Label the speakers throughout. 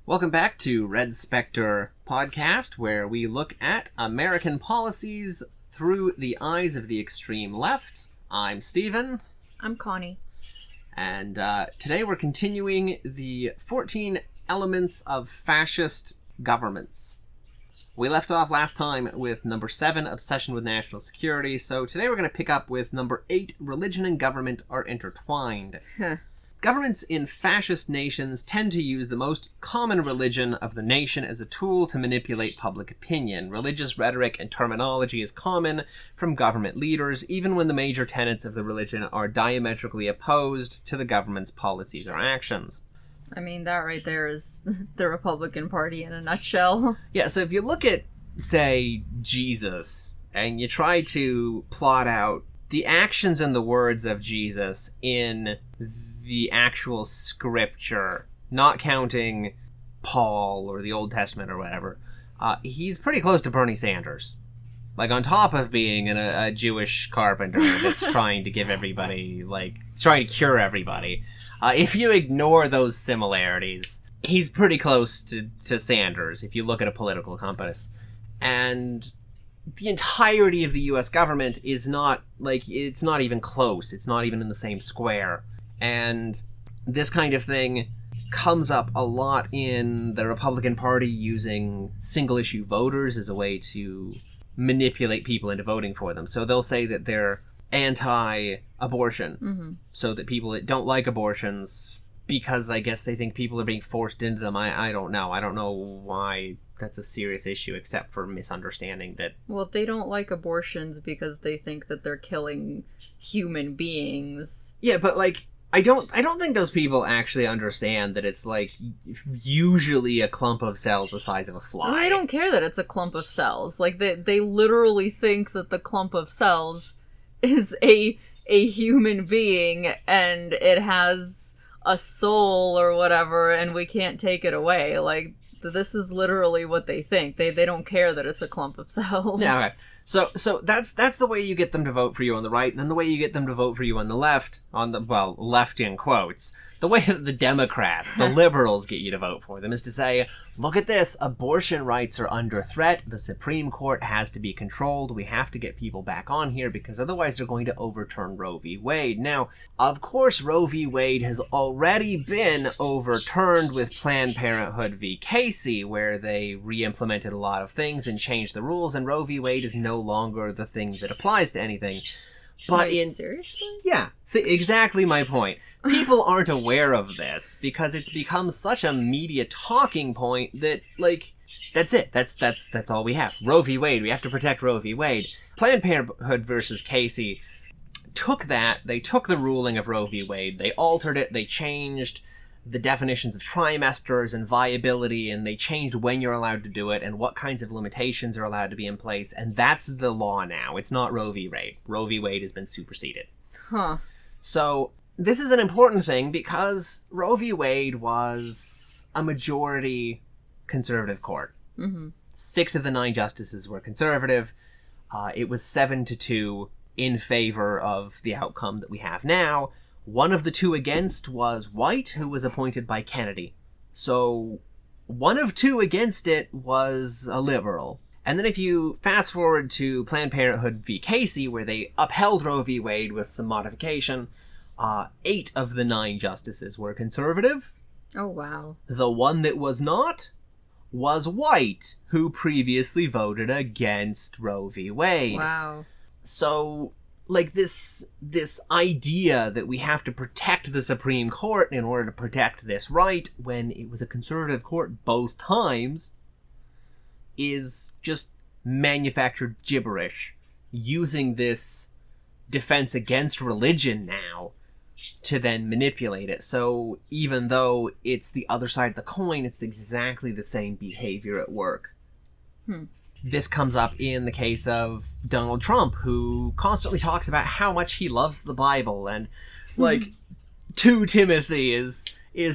Speaker 1: Welcome back to Red Spectre Podcast, where we look at American policies through the eyes of the extreme left. I'm Steven.
Speaker 2: I'm Connie.
Speaker 1: And today we're continuing the 14 elements of fascist governments. We left off last time with number 7, obsession with national security, so today we're going to pick up with number 8, religion and government are intertwined. Governments in fascist nations tend to use the most common religion of the nation as a tool to manipulate public opinion. Religious rhetoric and terminology is common from government leaders, even when the major tenets of the religion are diametrically opposed to the government's policies or actions.
Speaker 2: I mean, that right there is the Republican Party in a nutshell.
Speaker 1: Yeah, so if you look at, say, Jesus, and you try to plot out the actions and the words of Jesus in the actual scripture, not counting Paul or the Old Testament or whatever, he's pretty close to Bernie Sanders. Like, on top of being a Jewish carpenter that's trying to give everybody, trying to cure everybody. If you ignore those similarities, he's pretty close to Sanders, if you look at a political compass. And the entirety of the U.S. government is not, it's not even close. It's not even in the same square. And this kind of thing comes up a lot in the Republican Party using single-issue voters as a way to manipulate people into voting for them. So they'll say that they're anti-abortion, so that people that don't like abortions, because I guess they think people are being forced into them. I don't know. I don't know why that's a serious issue, except for misunderstanding that...
Speaker 2: Well, they don't like abortions because they think that they're killing human beings.
Speaker 1: Yeah, but, I don't think those people actually understand that it's, usually a clump of cells the size of a fly.
Speaker 2: I don't care that it's a clump of cells. They literally think that the clump of cells is a human being, and it has a soul or whatever, and we can't take it away. This is literally what they think. They don't care that it's a clump of cells.
Speaker 1: Yeah, okay. So that's the way you get them to vote for you on the right, and then the way you get them to vote for you on the left, left in quotes. The way that the Democrats, the liberals, get you to vote for them is to say, look at this, abortion rights are under threat, the Supreme Court has to be controlled, we have to get people back on here because otherwise they're going to overturn Roe v. Wade. Now, of course, Roe v. Wade has already been overturned with Planned Parenthood v. Casey, where they re-implemented a lot of things and changed the rules, and Roe v. Wade is no longer the thing that applies to anything. But
Speaker 2: seriously?
Speaker 1: Yeah, see, exactly my point. People aren't aware of this because it's become such a media talking point that, that's it. That's all we have. Roe v. Wade. We have to protect Roe v. Wade. Planned Parenthood versus Casey took that. They took the ruling of Roe v. Wade. They altered it. They changed the definitions of trimesters and viability, and they changed when you're allowed to do it and what kinds of limitations are allowed to be in place, and that's the law now. It's not Roe v. Wade. Roe v. Wade has been superseded.
Speaker 2: Huh.
Speaker 1: So this is an important thing because Roe v. Wade was a majority conservative court. 6 of the 9 justices were conservative. It was 7-2 in favor of the outcome that we have now. One of the 2 against was White, who was appointed by Kennedy. So 1 of 2 against it was a liberal. And then if you fast forward to Planned Parenthood v. Casey, where they upheld Roe v. Wade with some modification, 8 of the 9 justices were conservative.
Speaker 2: Oh, wow.
Speaker 1: The one that was not was White, who previously voted against Roe v. Wade.
Speaker 2: Wow.
Speaker 1: So, this idea that we have to protect the Supreme Court in order to protect this right when it was a conservative court both times is just manufactured gibberish, using this defense against religion now to then manipulate it. So even though it's the other side of the coin, it's exactly the same behavior at work. This comes up in the case of Donald Trump, who constantly talks about how much he loves the Bible, and 2 Timothy is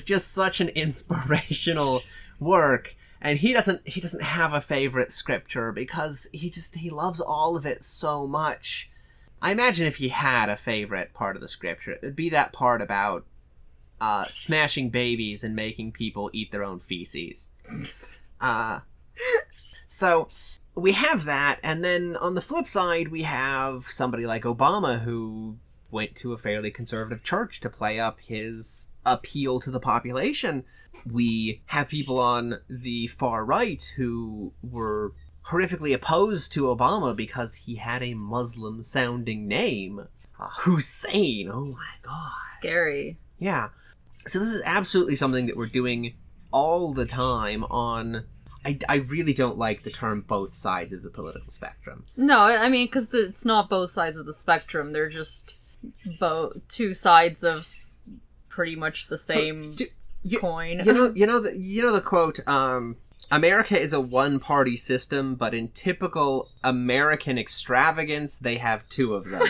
Speaker 1: just such an inspirational work, and he doesn't have a favorite scripture because he loves all of it so much. I imagine if he had a favorite part of the scripture, it'd be that part about smashing babies and making people eat their own feces. So we have that, and then on the flip side, we have somebody like Obama who went to a fairly conservative church to play up his appeal to the population. We have people on the far right who were horrifically opposed to Obama because he had a Muslim-sounding name. Hussein, oh my god.
Speaker 2: Scary.
Speaker 1: Yeah. So this is absolutely something that we're doing all the time on... I really don't like the term both sides of the political spectrum.
Speaker 2: No, I mean, because it's not both sides of the spectrum. They're just two sides of pretty much the same coin.
Speaker 1: You know the quote, America is a one-party system, but in typical American extravagance, they have two of them.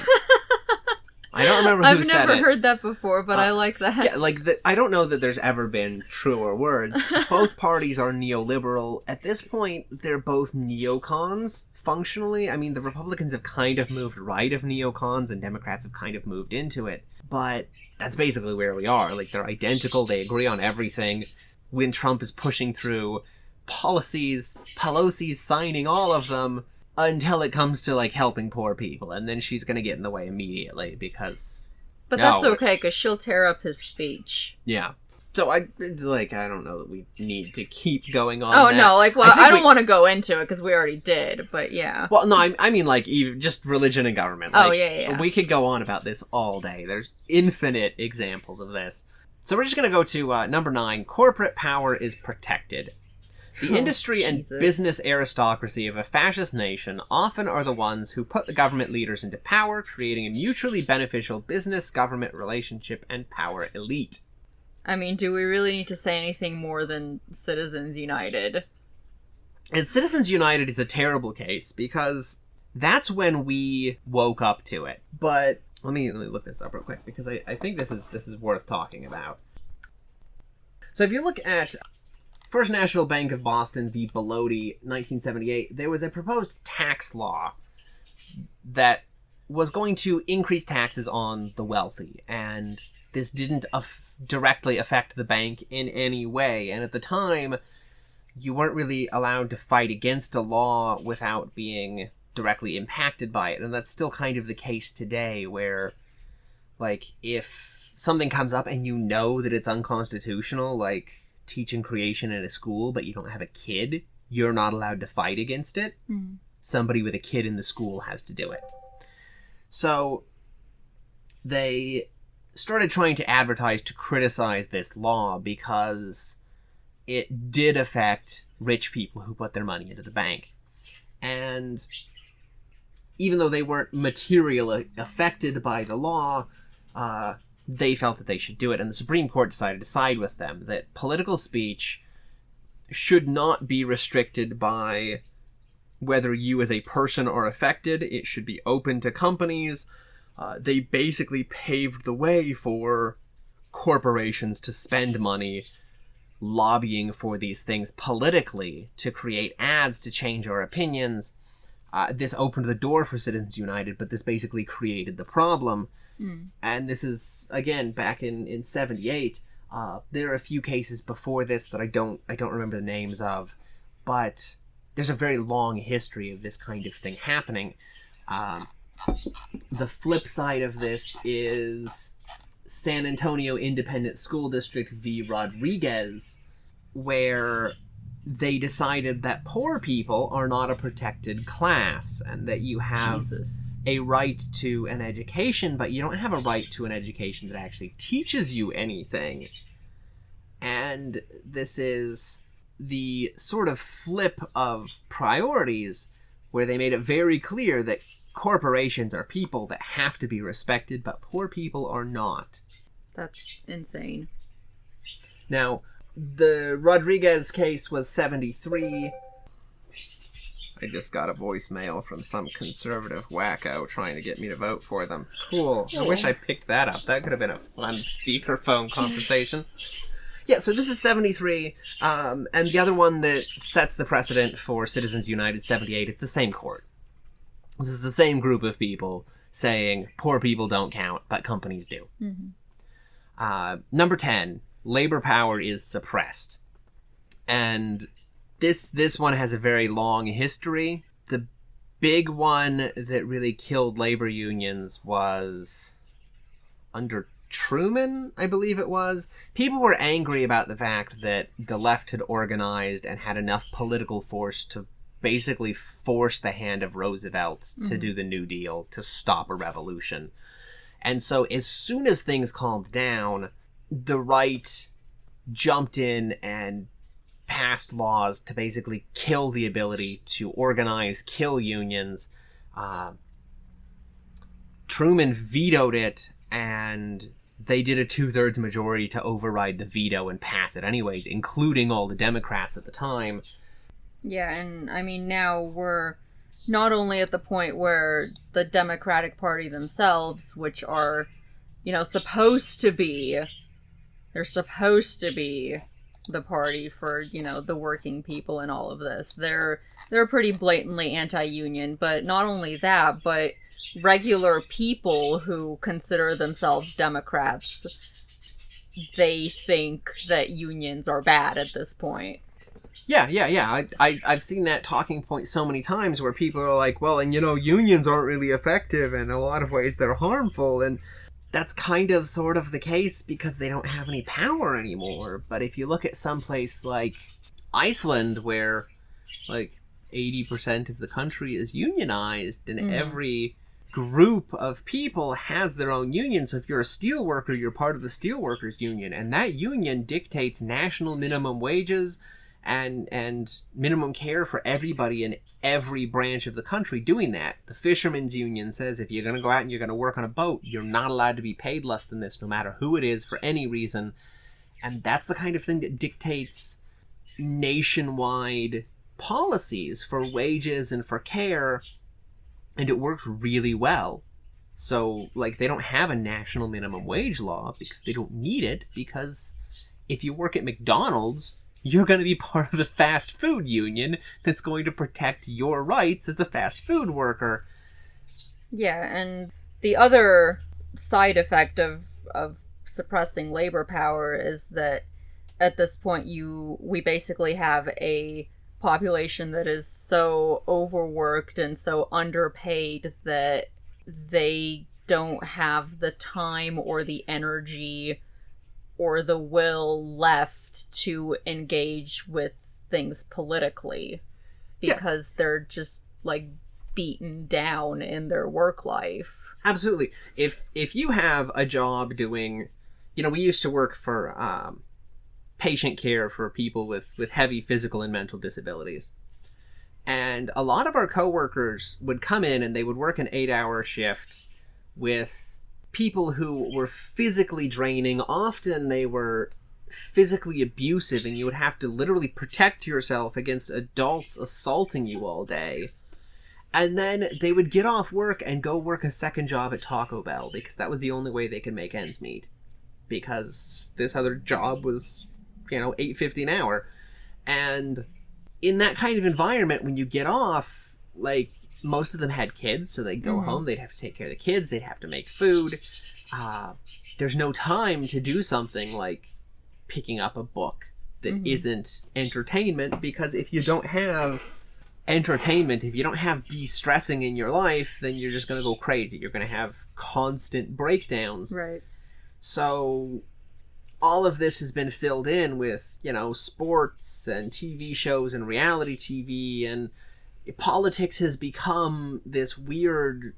Speaker 1: I don't remember who said it.
Speaker 2: I've never heard that before, but I like that.
Speaker 1: Yeah, I don't know that there's ever been truer words. Both parties are neoliberal. At this point, they're both neocons, functionally. I mean, the Republicans have kind of moved right of neocons, and Democrats have kind of moved into it. But that's basically where we are. Like, they're identical, they agree on everything. When Trump is pushing through policies, Pelosi's signing all of them, until it comes to, like, helping poor people, and then she's gonna get in the way immediately, because...
Speaker 2: But that's okay, because she'll tear up his speech.
Speaker 1: Yeah. So, I don't know that we need to keep going on that.
Speaker 2: No, I don't want to go into it, because we already did, but yeah.
Speaker 1: Well, no, I mean, like, even just religion and government.
Speaker 2: Like, yeah.
Speaker 1: We could go on about this all day. There's infinite examples of this. So we're just gonna go to number 9, corporate power is protected. The industry and business aristocracy of a fascist nation often are the ones who put the government leaders into power, creating a mutually beneficial business-government relationship and power elite.
Speaker 2: I mean, do we really need to say anything more than Citizens United?
Speaker 1: And Citizens United is a terrible case, because that's when we woke up to it. But let me look this up real quick, because I think this is worth talking about. So if you look at First National Bank of Boston v. Bellotti, 1978, there was a proposed tax law that was going to increase taxes on the wealthy, and this didn't directly affect the bank in any way. And at the time, you weren't really allowed to fight against a law without being directly impacted by it, and that's still kind of the case today, where, like, if something comes up and you know that it's unconstitutional, like teaching creation in a school, but you don't have a kid, you're not allowed to fight against it. Mm. Somebody with a kid in the school has to do it. So they started trying to advertise to criticize this law because it did affect rich people who put their money into the bank. And even though they weren't materially affected by the law, they felt that they should do it, and the Supreme Court decided to side with them, that political speech should not be restricted by whether you as a person are affected. It should be open to companies. They basically paved the way for corporations to spend money lobbying for these things politically, to create ads, to change our opinions. This opened the door for Citizens United, but this basically created the problem. And this is, again, back in 78. There are a few cases before this that I don't remember the names of, but there's a very long history of this kind of thing happening. The flip side of this is San Antonio Independent School District v. Rodriguez, where they decided that poor people are not a protected class, and that you have a right to an education, but you don't have a right to an education that actually teaches you anything. And this is the sort of flip of priorities, where they made it very clear that corporations are people that have to be respected, but poor people are not.
Speaker 2: That's insane.
Speaker 1: Now, the Rodriguez case was 73. I just got a voicemail from some conservative wacko trying to get me to vote for them. Cool. I wish I picked that up. That could have been a fun speakerphone conversation. Yeah, so this is 73, and the other one that sets the precedent for Citizens United, 78, it's the same court. This is the same group of people saying poor people don't count, but companies do. Mm-hmm. Number 10, labor power is suppressed. And this one has a very long history. The big one that really killed labor unions was under Truman, I believe it was. People were angry about the fact that the left had organized and had enough political force to basically force the hand of Roosevelt to do the New Deal, to stop a revolution. And so as soon as things calmed down, the right jumped in and passed laws to basically kill the ability to organize, kill unions. Truman vetoed it, and they did a 2/3 majority to override the veto and pass it anyways, including all the Democrats at the time.
Speaker 2: Yeah, and I mean, now we're not only at the point where the Democratic Party themselves, which are, they're supposed to be the party for, the working people and all of this. They're pretty blatantly anti-union, but not only that, but regular people who consider themselves Democrats, they think that unions are bad at this point.
Speaker 1: Yeah. I've seen that talking point so many times where people are like, well, and unions aren't really effective, and in a lot of ways they're harmful, and that's kind of sort of the case because they don't have any power anymore. But if you look at someplace like Iceland, where like 80% of the country is unionized, and every group of people has their own union. So if you're a steel worker, you're part of the steelworkers union, and that union dictates national minimum wages and minimum care for everybody in every branch of the country doing that. The fishermen's union says if you're going to go out and you're going to work on a boat, you're not allowed to be paid less than this, no matter who it is, for any reason. And that's the kind of thing that dictates nationwide policies for wages and for care, and it works really well. So, like, they don't have a national minimum wage law because they don't need it, because if you work at McDonald's, you're going to be part of the fast food union that's going to protect your rights as a fast food worker.
Speaker 2: Yeah, and the other side effect of suppressing labor power is that at this point we basically have a population that is so overworked and so underpaid that they don't have the time or the energy or the will left to engage with things politically because they're just like beaten down in their work life.
Speaker 1: Absolutely. If you have a job doing, we used to work for patient care for people with heavy physical and mental disabilities. And a lot of our coworkers would come in and they would work an 8-hour shift with people who were physically draining. Often they were physically abusive, and you would have to literally protect yourself against adults assaulting you all day. And then they would get off work and go work a second job at Taco Bell because that was the only way they could make ends meet, because this other job was, $8.50 an hour. And in that kind of environment, when you get off, like, most of them had kids, so they'd go home, they'd have to take care of the kids, they'd have to make food. There's no time to do something like picking up a book that isn't entertainment, because if you don't have entertainment, if you don't have de-stressing in your life, then you're just going to go crazy. You're going to have constant breakdowns.
Speaker 2: Right.
Speaker 1: So all of this has been filled in with, sports and TV shows and reality TV, and politics has become this weird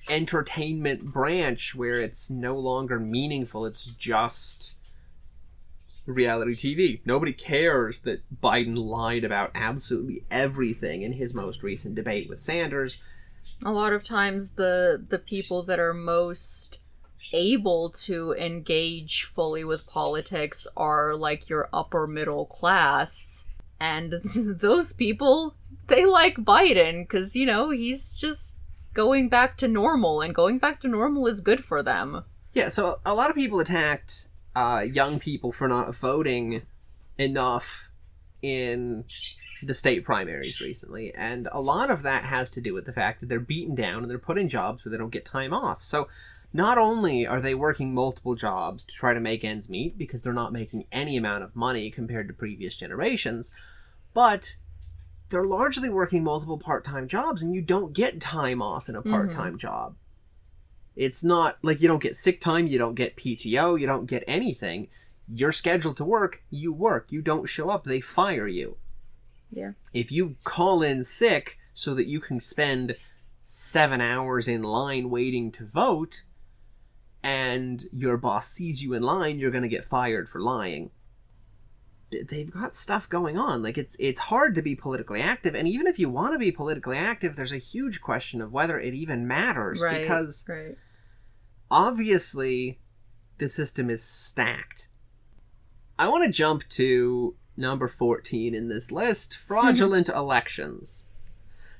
Speaker 1: entertainment branch where it's no longer meaningful. It's just reality TV. Nobody cares that Biden lied about absolutely everything in his most recent debate with Sanders.
Speaker 2: A lot of times the people that are most able to engage fully with politics are like your upper middle class, and those people, they like Biden because, he's just going back to normal, and going back to normal is good for them.
Speaker 1: Yeah, so a lot of people attacked young people for not voting enough in the state primaries recently, and a lot of that has to do with the fact that they're beaten down and they're put in jobs where they don't get time off. So not only are they working multiple jobs to try to make ends meet because they're not making any amount of money compared to previous generations, but they're largely working multiple part-time jobs, and you don't get time off in a part-time job. It's not like you don't get sick time, you don't get PTO, you don't get anything. You're scheduled to work, you work. You don't show up, they fire you.
Speaker 2: Yeah.
Speaker 1: If you call in sick so that you can spend 7 hours in line waiting to vote, and your boss sees you in line, you're going to get fired for lying. They've got stuff going on. Like, it's hard to be politically active, and even if you want to be politically active, there's a huge question of whether it even matters, because obviously the system is stacked. I want to jump to number 14 in this list, fraudulent elections.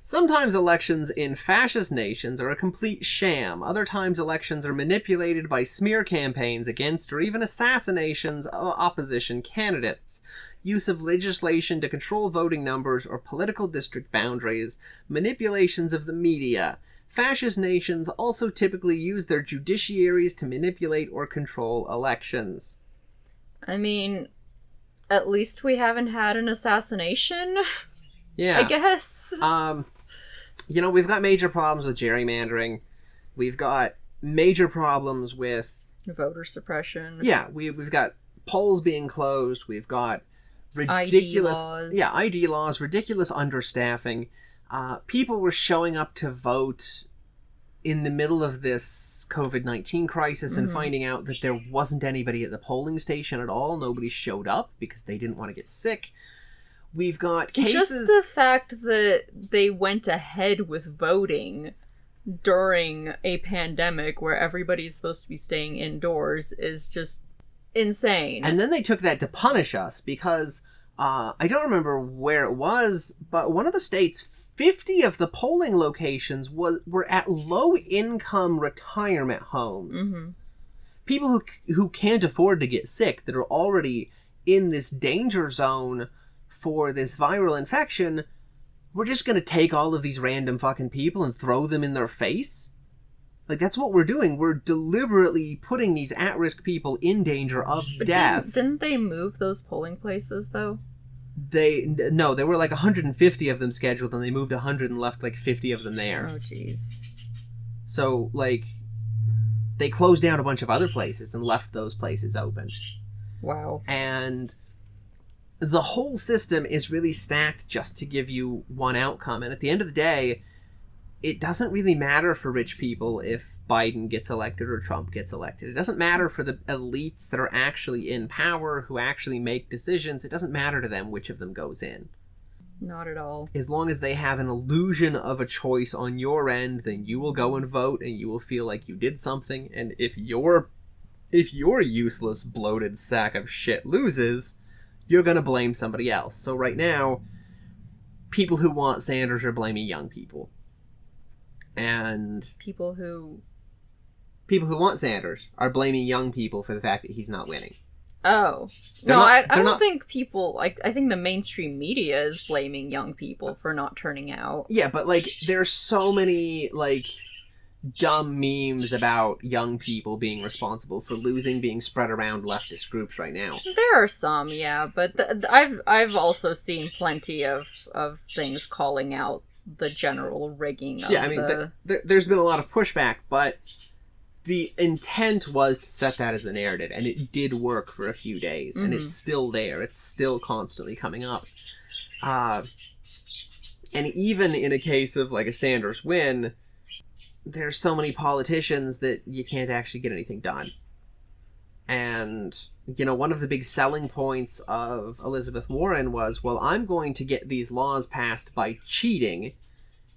Speaker 1: Sometimes elections in fascist nations are a complete sham. Other times elections are manipulated by smear campaigns against or even assassinations of opposition candidates. Use of legislation to control voting numbers or political district boundaries. Manipulations of the media. Fascist nations also typically use their judiciaries to manipulate or control elections.
Speaker 2: I mean, at least we haven't had an assassination.
Speaker 1: Yeah.
Speaker 2: I guess.
Speaker 1: We've got major problems with gerrymandering. We've got major problems with
Speaker 2: voter suppression.
Speaker 1: Yeah, we've got polls being closed. We've got ridiculous ID laws, ridiculous understaffing. People were showing up to vote in the middle of this COVID-19 crisis and finding out that there wasn't anybody at the polling station at all. Nobody showed up because they didn't want to get sick. We've got cases...
Speaker 2: Just the fact that they went ahead with voting during a pandemic where everybody's supposed to be staying indoors is just insane.
Speaker 1: And then they took that to punish us because, I don't remember where it was, but one of the states, 50 of the polling locations were at low-income retirement homes. People who can't afford to get sick, that are already in this danger zone for this viral infection, we're just gonna take all of these random fucking people and throw them in their face? Like, that's what we're doing. We're deliberately putting these at-risk people in danger of death.
Speaker 2: Didn't they move those polling places, though?
Speaker 1: No, there were like 150 of them scheduled, and they moved 100 and left like 50 of them there.
Speaker 2: Oh, jeez.
Speaker 1: So, like, they closed down a bunch of other places and left those places open.
Speaker 2: Wow.
Speaker 1: And the whole system is really stacked just to give you one outcome. And at the end of the day, it doesn't really matter for rich people if Biden gets elected or Trump gets elected. It doesn't matter for the elites that are actually in power, who actually make decisions. It doesn't matter to them which of them goes in.
Speaker 2: Not at all.
Speaker 1: As long as they have an illusion of a choice on your end, then you will go and vote, and you will feel like you did something. And if your useless, bloated sack of shit loses, you're going to blame somebody else. So right now, people who want Sanders are blaming young people. And
Speaker 2: people who
Speaker 1: want Sanders are blaming young people for the fact that he's not winning.
Speaker 2: Oh. I don't think people... I think the mainstream media is blaming young people for not turning out.
Speaker 1: Yeah, but, like, there's so many, like, dumb memes about young people being responsible for losing being spread around leftist groups right now.
Speaker 2: There are some, yeah, but I've also seen plenty of things calling out the general rigging of
Speaker 1: there's been a lot of pushback, but the intent was to set that as a narrative, and it did work for a few days, and it's still there. It's still constantly coming up. And even in a case of, like, a Sanders win, there's so many politicians that you can't actually get anything done. And, one of the big selling points of Elizabeth Warren was, well, I'm going to get these laws passed by cheating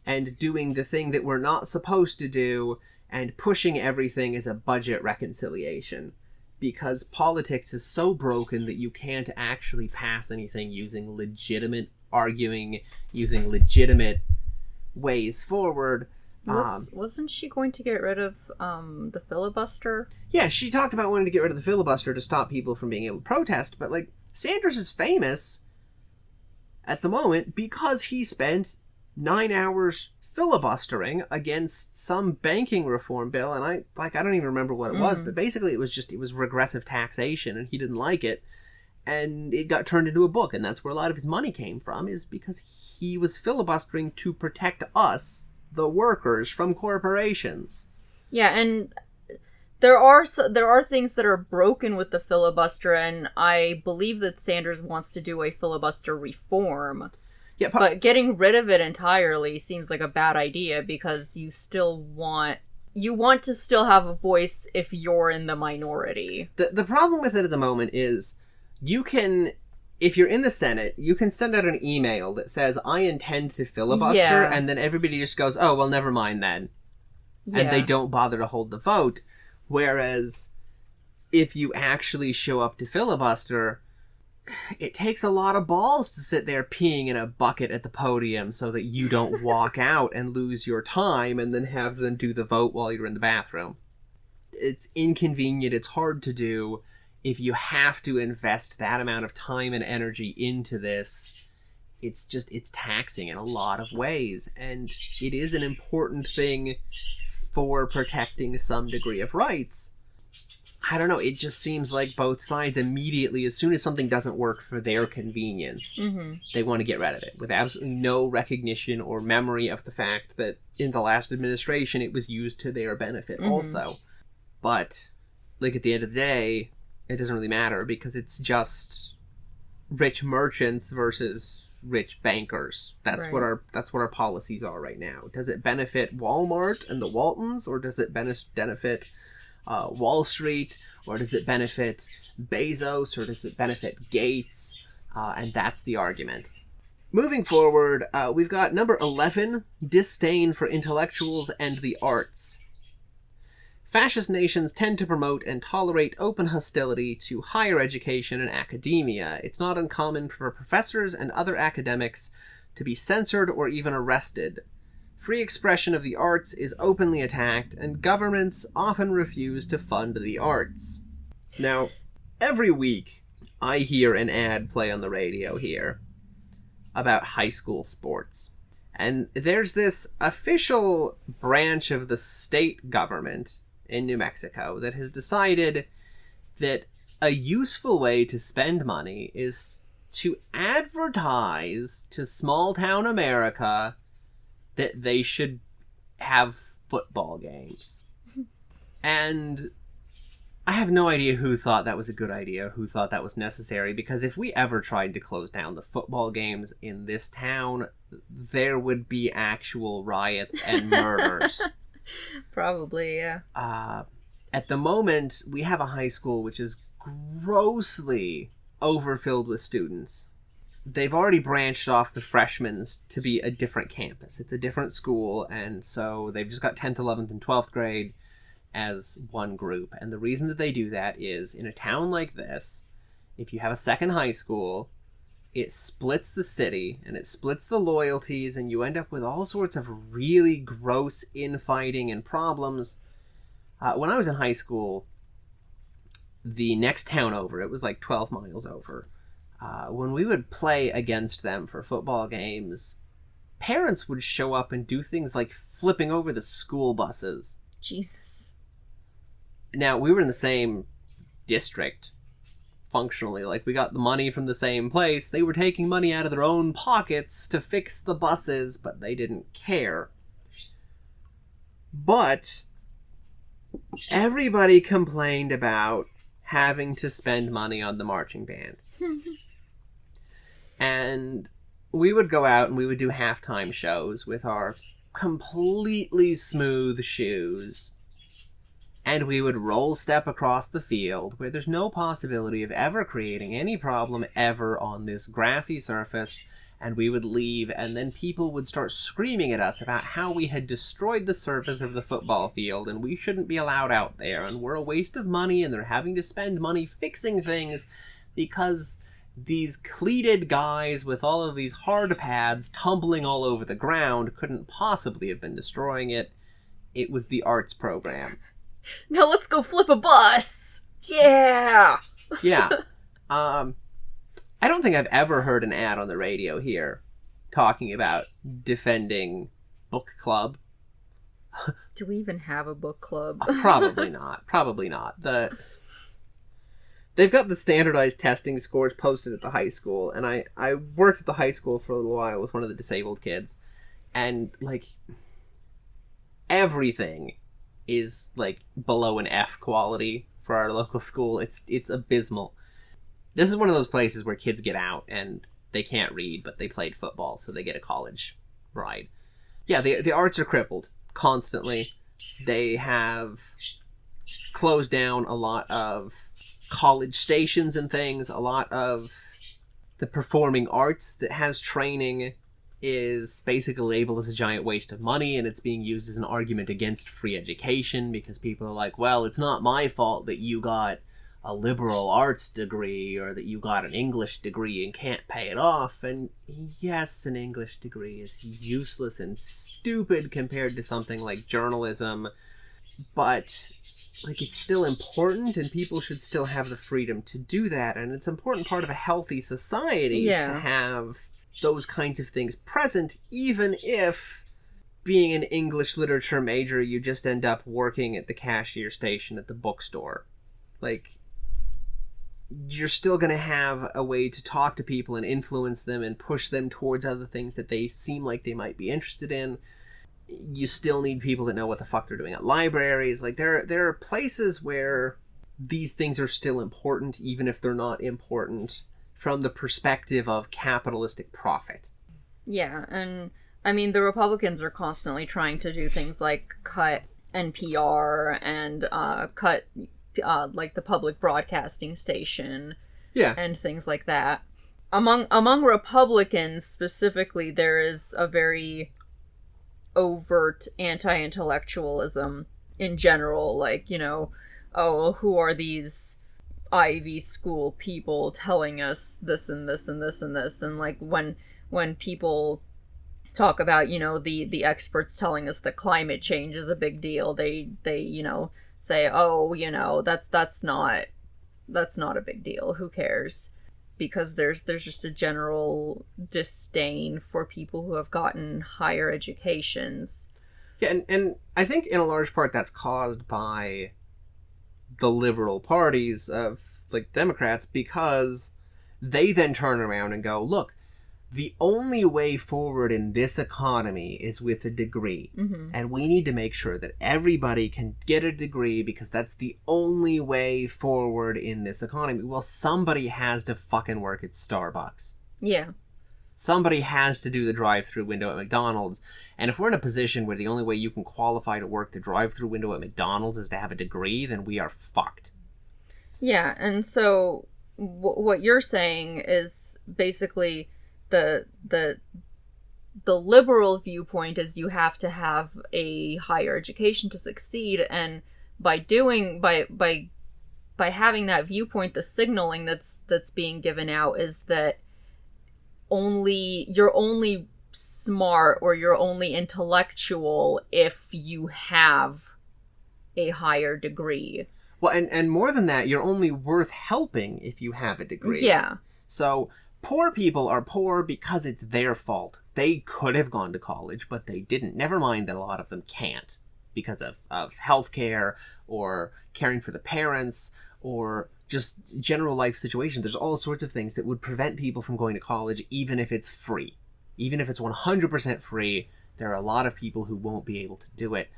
Speaker 1: and doing the thing that we're not supposed to do and pushing everything as a budget reconciliation. Because politics is so broken that you can't actually pass anything using legitimate arguing, using legitimate ways forward.
Speaker 2: Wasn't she going to get rid of the filibuster?
Speaker 1: Yeah, she talked about wanting to get rid of the filibuster to stop people from being able to protest, but, like, Sanders is famous at the moment because he spent 9 hours filibustering against some banking reform bill, and I don't even remember what it was, but basically it was regressive taxation, and he didn't like it, and it got turned into a book, and that's where a lot of his money came from, is because he was filibustering to protect us, the workers, from corporations.
Speaker 2: Yeah, and there are things that are broken with the filibuster, and I believe that Sanders wants to do a filibuster reform.
Speaker 1: Yeah,
Speaker 2: but getting rid of it entirely seems like a bad idea, because you want to still have a voice if you're in the minority.
Speaker 1: The problem with it at the moment is you can, if you're in the Senate, you can send out an email that says, I intend to filibuster, and then everybody just goes, oh, well, never mind then. Yeah. And they don't bother to hold the vote. Whereas if you actually show up to filibuster, it takes a lot of balls to sit there peeing in a bucket at the podium so that you don't walk out and lose your time and then have them do the vote while you're in the bathroom. It's inconvenient. It's hard to do. If you have to invest that amount of time and energy into this, it's taxing in a lot of ways. And it is an important thing for protecting some degree of rights. I don't know, it just seems like both sides immediately, as soon as something doesn't work for their convenience, they want to get rid of it, with absolutely no recognition or memory of the fact that in the last administration it was used to their benefit also. But, like, at the end of the day, it doesn't really matter, because it's just rich merchants versus rich bankers. That's what our policies are right now. Does it benefit Walmart and the Waltons, or does it benefit Wall Street, or does it benefit Bezos, or does it benefit Gates? And that's the argument. Moving forward, we've got number 11, disdain for intellectuals and the arts. Fascist nations tend to promote and tolerate open hostility to higher education and academia. It's not uncommon for professors and other academics to be censored or even arrested. Free expression of the arts is openly attacked, and governments often refuse to fund the arts. Now, every week, I hear an ad play on the radio here about high school sports. And there's this official branch of the state government in New Mexico that has decided that a useful way to spend money is to advertise to small-town America that they should have football games. And I have no idea who thought that was a good idea, who thought that was necessary, because if we ever tried to close down the football games in this town, there would be actual riots and murders.
Speaker 2: Probably, yeah.
Speaker 1: At the moment, we have a high school which is grossly overfilled with students. They've already branched off the freshmen to be a different campus. It's a different school, and so they've just got 10th, 11th, and 12th grade as one group. And the reason that they do that is, in a town like this, if you have a second high school, it splits the city, and it splits the loyalties, and you end up with all sorts of really gross infighting and problems. When I was in high school, the next town over, it was like 12 miles over, when we would play against them for football games, parents would show up and do things like flipping over the school buses.
Speaker 2: Jesus.
Speaker 1: Now, we were in the same district, functionally. Like, we got the money from the same place. They were taking money out of their own pockets to fix the buses, but they didn't care. But everybody complained about having to spend money on the marching band. And we would go out and we would do halftime shows with our completely smooth shoes. And we would roll step across the field where there's no possibility of ever creating any problem ever on this grassy surface. And we would leave, and then people would start screaming at us about how we had destroyed the surface of the football field and we shouldn't be allowed out there, and we're a waste of money, and they're having to spend money fixing things because these cleated guys with all of these hard pads tumbling all over the ground couldn't possibly have been destroying it. It was the arts program.
Speaker 2: Now let's go flip a bus! Yeah!
Speaker 1: Yeah. I don't think I've ever heard an ad on the radio here talking about defending book club.
Speaker 2: Do we even have a book club?
Speaker 1: Probably not. Probably not. They've got the standardized testing scores posted at the high school, and I worked at the high school for a little while with one of the disabled kids, and, like, everything is, like, below an F quality for our local school. It's abysmal. This is one of those places where kids get out, and they can't read, but they played football, so they get a college ride. Yeah, the arts are crippled constantly. They have closed down a lot of college stations and things. A lot of the performing arts that has training is basically labeled as a giant waste of money, and it's being used as an argument against free education because people are like, well, it's not my fault that you got a liberal arts degree or that you got an English degree and can't pay it off. And yes, an English degree is useless and stupid compared to something like journalism, but, like, it's still important, and people should still have the freedom to do that, and it's an important part of a healthy society to have those kinds of things present, even if, being an English literature major, you just end up working at the cashier station at the bookstore. Like, you're still going to have a way to talk to people and influence them and push them towards other things that they seem like they might be interested in. You still need people that know what the fuck they're doing at libraries. Like, there are places where these things are still important, even if they're not important from the perspective of capitalistic profit.
Speaker 2: Yeah, and I mean, the Republicans are constantly trying to do things like cut NPR and cut like the public broadcasting station, and things like that. Among Republicans specifically, there is a very overt anti-intellectualism in general, like, you know, oh, who are these Ivy school people telling us this and this and this and this, and like when people talk about, you know, the experts telling us that climate change is a big deal, they you know, say, oh, you know, that's not a big deal, who cares? Because there's just a general disdain for people who have gotten higher educations.
Speaker 1: Yeah, and I think in a large part that's caused by the liberal parties of, like, Democrats, because they then turn around and go, look, the only way forward in this economy is with a degree.
Speaker 2: Mm-hmm.
Speaker 1: And we need to make sure that everybody can get a degree because that's the only way forward in this economy. Well, somebody has to fucking work at Starbucks.
Speaker 2: Yeah.
Speaker 1: Somebody has to do the drive-through window at McDonald's. And if we're in a position where the only way you can qualify to work the drive-through window at McDonald's is to have a degree, then we are fucked.
Speaker 2: Yeah, and so what you're saying is basically the liberal viewpoint is you have to have a higher education to succeed, and by having that viewpoint, the signaling that's being given out is that you're only smart or you're only intellectual if you have a higher degree.
Speaker 1: Well, and more than that, you're only worth helping if you have a degree.
Speaker 2: Yeah.
Speaker 1: So poor people are poor because it's their fault. They could have gone to college, but they didn't. Never mind that a lot of them can't because of healthcare or caring for the parents or just general life situations. There's all sorts of things that would prevent people from going to college, even if it's free. Even if it's 100% free, there are a lot of people who won't be able to do it.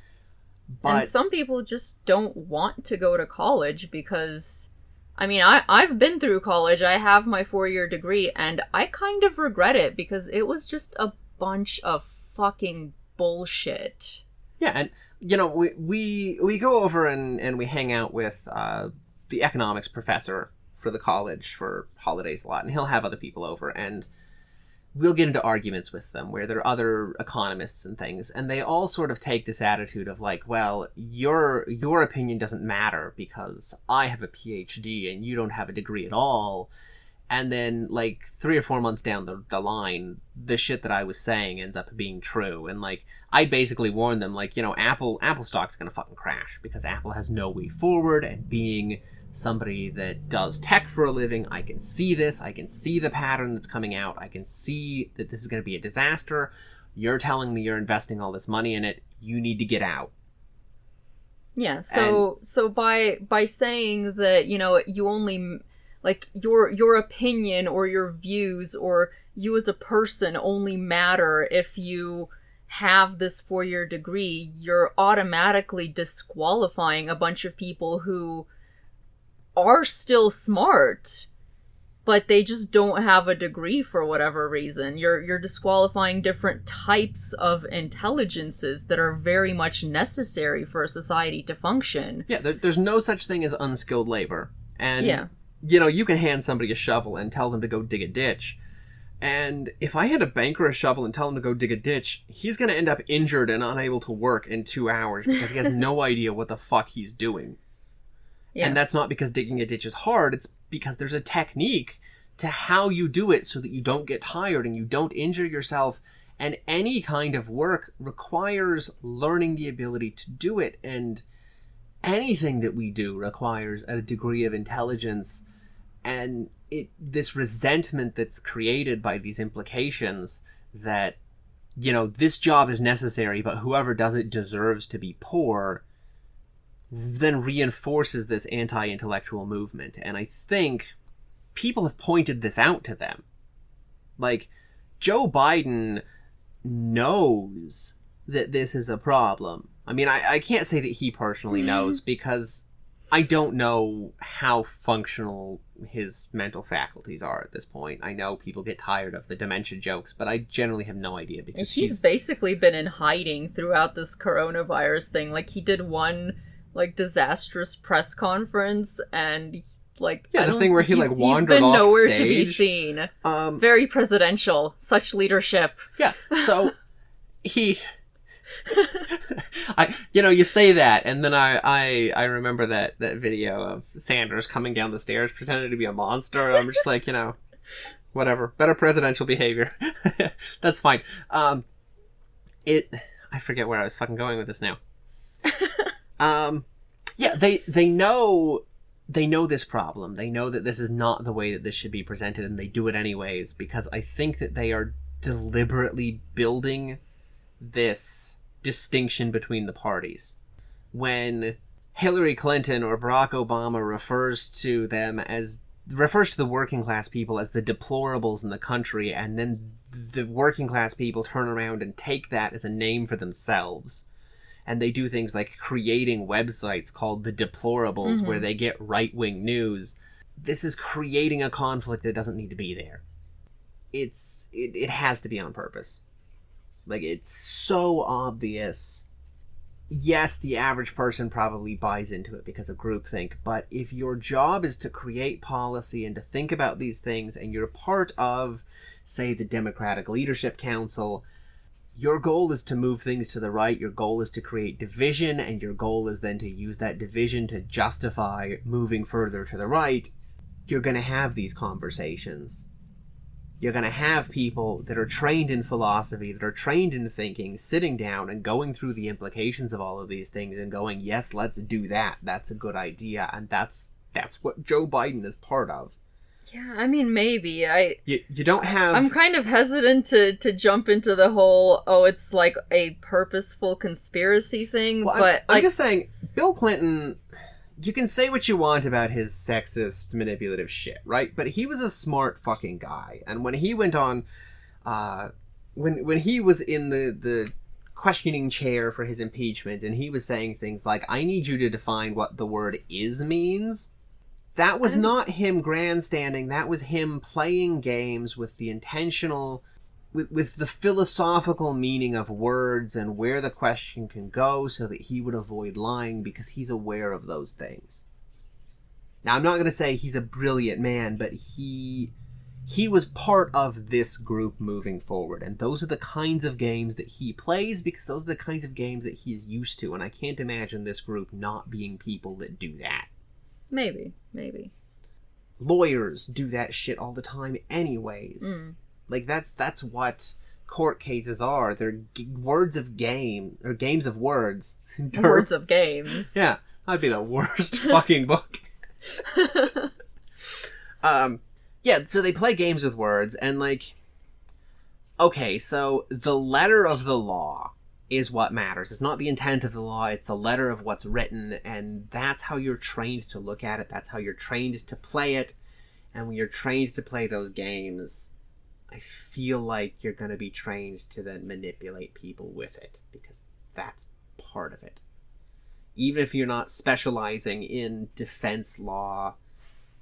Speaker 1: But
Speaker 2: and some people just don't want to go to college because, I mean, I've been through college. I have my 4-year degree, and I kind of regret it because it was just a bunch of fucking bullshit.
Speaker 1: Yeah, and, you know, we go over and we hang out with the economics professor for the college for holidays a lot, and he'll have other people over, and we'll get into arguments with them where there are other economists and things, and they all sort of take this attitude of like, well, your opinion doesn't matter because I have a PhD and you don't have a degree at all. And then, like, 3 or 4 months down the line, the shit that I was saying ends up being true. And, like, I basically warned them, like, you know, Apple stock's gonna fucking crash because Apple has no way forward, and being somebody that does tech for a living, I can see this. I can see the pattern that's coming out. I can see that this is going to be a disaster. You're telling me you're investing all this money in it. You need to get out.
Speaker 2: Yeah, so by saying that, you only, like, your opinion or your views or you as a person only matter if you have this 4-year degree, you're automatically disqualifying a bunch of people who are still smart, but they just don't have a degree for whatever reason. You're disqualifying different types of intelligences that are very much necessary for a society to function.
Speaker 1: Yeah, there's no such thing as unskilled labor. And,
Speaker 2: Yeah.
Speaker 1: You can hand somebody a shovel and tell them to go dig a ditch. And if I had a banker a shovel and tell him to go dig a ditch, he's going to end up injured and unable to work in 2 hours because he has no idea what the fuck he's doing. Yeah. And that's not because digging a ditch is hard, it's because there's a technique to how you do it so that you don't get tired and you don't injure yourself. And any kind of work requires learning the ability to do it. And anything that we do requires a degree of intelligence. And this resentment that's created by these implications that, this job is necessary, but whoever does it deserves to be poor, then reinforces this anti-intellectual movement. And I think people have pointed this out to them. Like, Joe Biden knows that this is a problem. I mean, I can't say that he personally knows because I don't know how functional his mental faculties are at this point. I know people get tired of the dementia jokes, but I generally have no idea because
Speaker 2: he's basically been in hiding throughout this coronavirus thing. Like, he did one, disastrous press conference and,
Speaker 1: the thing where he wandered off stage. He's been
Speaker 2: nowhere to be seen. Very presidential. Such leadership.
Speaker 1: Yeah, so he... you say that, and then I remember that video of Sanders coming down the stairs pretending to be a monster, and I'm just like, whatever. Better presidential behavior. That's fine. I forget where I was fucking going with this now. Yeah, they know this problem. They know that this is not the way that this should be presented, and they do it anyways, because I think that they are deliberately building this distinction between the parties. When Hillary Clinton or Barack Obama refers to the working class people as the deplorables in the country, and then the working class people turn around and take that as a name for themselves. And they do things like creating websites called the deplorables, where they get right-wing news. This is creating a conflict that doesn't need to be there. It has to be on purpose. It's so obvious. Yes, the average person probably buys into it because of groupthink, but if your job is to create policy and to think about these things, and you're part of, say, the Democratic Leadership Council, your goal is to move things to the right, your goal is to create division, and your goal is then to use that division to justify moving further to the right, you're going to have these conversations. You're going to have people that are trained in philosophy, that are trained in thinking, sitting down and going through the implications of all of these things and going, yes, let's do that. That's a good idea. And that's what Joe Biden is part of.
Speaker 2: Yeah, I mean, maybe.
Speaker 1: You don't have...
Speaker 2: I'm kind of hesitant to jump into the whole, it's like a purposeful conspiracy thing,
Speaker 1: well,
Speaker 2: but...
Speaker 1: I'm just saying, Bill Clinton... You can say what you want about his sexist, manipulative shit, right? But he was a smart fucking guy. And when he went on... when he was in the questioning chair for his impeachment, and he was saying things like, I need you to define what the word is means... That was not him grandstanding. That was him playing games with the intentional... With the philosophical meaning of words and where the question can go so that he would avoid lying because he's aware of those things. Now, I'm not going to say he's a brilliant man, but he was part of this group moving forward. And those are the kinds of games that he plays because those are the kinds of games that he's used to. And I can't imagine this group not being people that do that.
Speaker 2: Maybe.
Speaker 1: Lawyers do that shit all the time anyways. That's what court cases are. They're words of game, or games of words.
Speaker 2: Words of games.
Speaker 1: Yeah, that'd be the worst fucking book. Yeah, so they play games with words, and Okay, so the letter of the law is what matters. It's not the intent of the law, it's the letter of what's written, and that's how you're trained to look at it, that's how you're trained to play it, and when you're trained to play those games, I feel like you're going to be trained to then manipulate people with it, because that's part of it. Even if you're not specializing in defense law,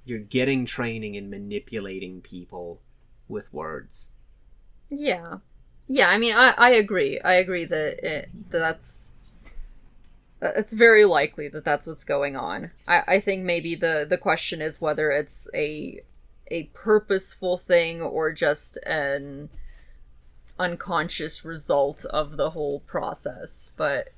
Speaker 1: you're getting training in manipulating people with words.
Speaker 2: Yeah. Yeah, I mean, I agree. I agree that that's... It's very likely that that's what's going on. I think maybe the question is whether it's a purposeful thing or just an unconscious result of the whole process. But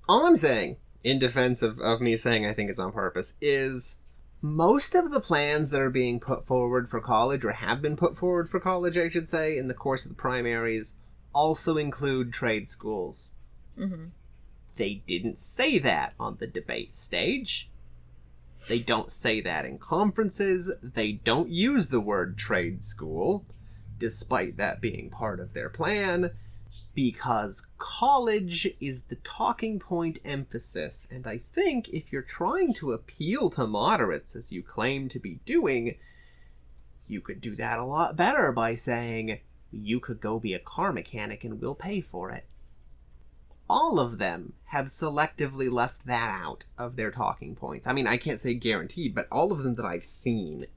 Speaker 1: all I'm saying, in defense of me saying I think it's on purpose, is most of the plans that are being put forward for college, or have been put forward for college, I should say, in the course of the primaries, also include trade schools.
Speaker 2: Mm-hmm.
Speaker 1: They didn't say that on the debate stage. They don't say that in conferences. They don't use the word trade school, despite that being part of their plan, because college is the talking point emphasis. And I think if you're trying to appeal to moderates, as you claim to be doing, you could do that a lot better by saying, you could go be a car mechanic and we'll pay for it. All of them have selectively left that out of their talking points. I mean, I can't say guaranteed, but all of them that I've seen,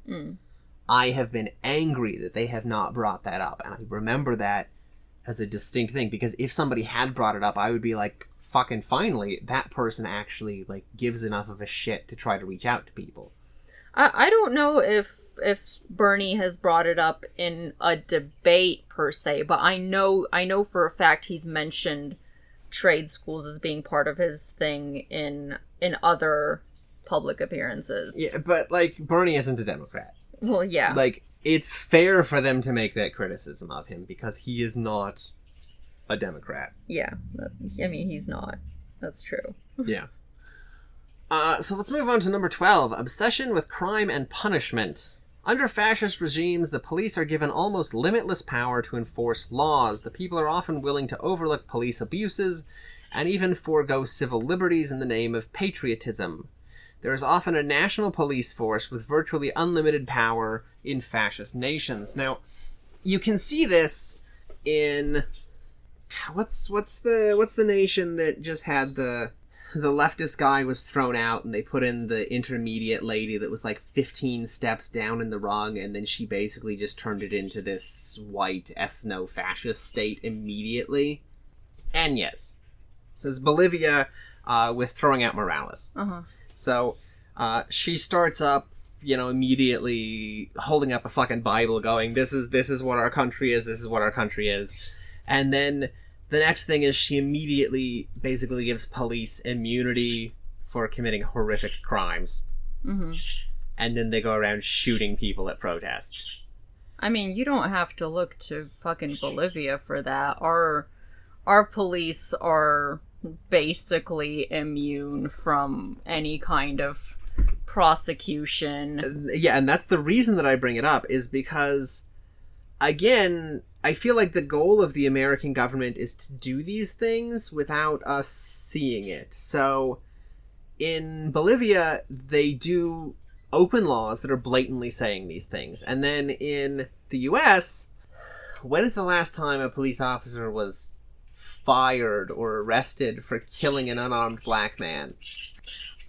Speaker 1: I have been angry that they have not brought that up. And I remember that as a distinct thing, because if somebody had brought it up, I would be like, fucking finally, that person actually, like, gives enough of a shit to try to reach out to people.
Speaker 2: I don't know if Bernie has brought it up in a debate per se, but I know for a fact he's mentioned trade schools as being part of his thing in other public appearances.
Speaker 1: Yeah, but, like, Bernie isn't a Democrat.
Speaker 2: Well, yeah.
Speaker 1: Like, it's fair for them to make that criticism of him, because he is not a Democrat.
Speaker 2: Yeah. I mean, he's not. That's true.
Speaker 1: Yeah. So let's move on to number 12, obsession with crime and punishment. Under fascist regimes, the police are given almost limitless power to enforce laws. The people are often willing to overlook police abuses and even forego civil liberties in the name of patriotism. There is often a national police force with virtually unlimited power in fascist nations. Now, you can see this in what's the nation that just had the leftist guy was thrown out and they put in the intermediate lady that was like 15 steps down in the rung, and then she basically just turned it into this white ethno-fascist state immediately. Agnes. It says Bolivia with throwing out Morales.
Speaker 2: Uh-huh.
Speaker 1: So she starts up, immediately holding up a fucking Bible going, this is what our country is, this is what our country is. And then the next thing is she immediately basically gives police immunity for committing horrific crimes.
Speaker 2: Mm-hmm.
Speaker 1: And then they go around shooting people at protests.
Speaker 2: I mean, you don't have to look to fucking Bolivia for that. Our police are basically immune from any kind of prosecution.
Speaker 1: Yeah, and that's the reason that I bring it up, is because, again, I feel like the goal of the American government is to do these things without us seeing it. So, in Bolivia, they do open laws that are blatantly saying these things. And then in the US, when is the last time a police officer was fired or arrested for killing an unarmed black man?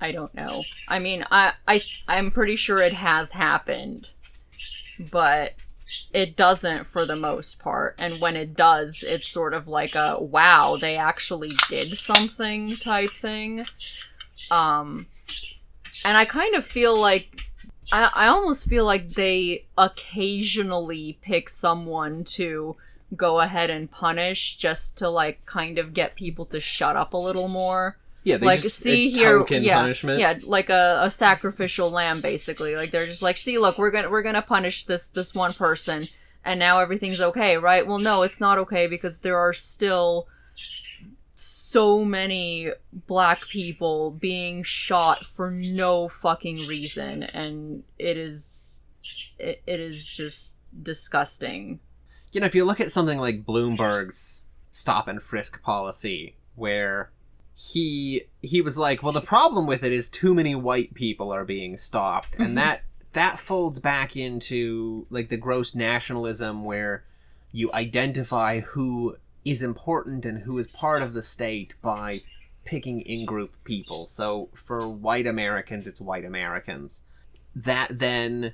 Speaker 2: I don't know. I mean, I'm pretty sure it has happened, but it doesn't for the most part. And when it does, it's sort of like a, wow, they actually did something type thing. And I kind of feel like, I almost feel like they occasionally pick someone to go ahead and punish just to, like, kind of get people to shut up a little more.
Speaker 1: Yeah, they
Speaker 2: like,
Speaker 1: just
Speaker 2: see here,
Speaker 1: punishment.
Speaker 2: Yeah, like a sacrificial lamb, basically. Like, they're just like, see, look, we're gonna punish this one person, and now everything's okay, right? Well, no, it's not okay, because there are still so many black people being shot for no fucking reason, and it is just disgusting.
Speaker 1: you know, if you look at something like Bloomberg's stop and frisk policy, where he was like, well, the problem with it is too many white people are being stopped, and that folds back into like the gross nationalism where you identify who is important and who is part of the state by picking in-group people. So for white Americans, it's white Americans. That then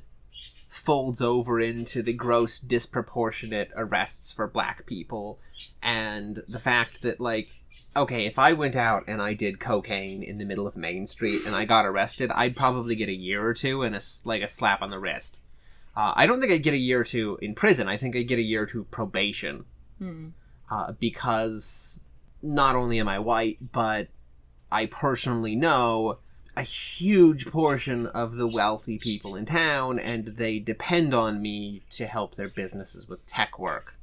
Speaker 1: folds over into the gross disproportionate arrests for black people, and the fact that, like, okay, if I went out and I did cocaine in the middle of Main Street and I got arrested, I'd probably get a year or two and a slap on the wrist. I don't think I'd get a year or two in prison. I think I'd get a year or two probation. Because not only am I white, but I personally know a huge portion of the wealthy people in town, and they depend on me to help their businesses with tech work.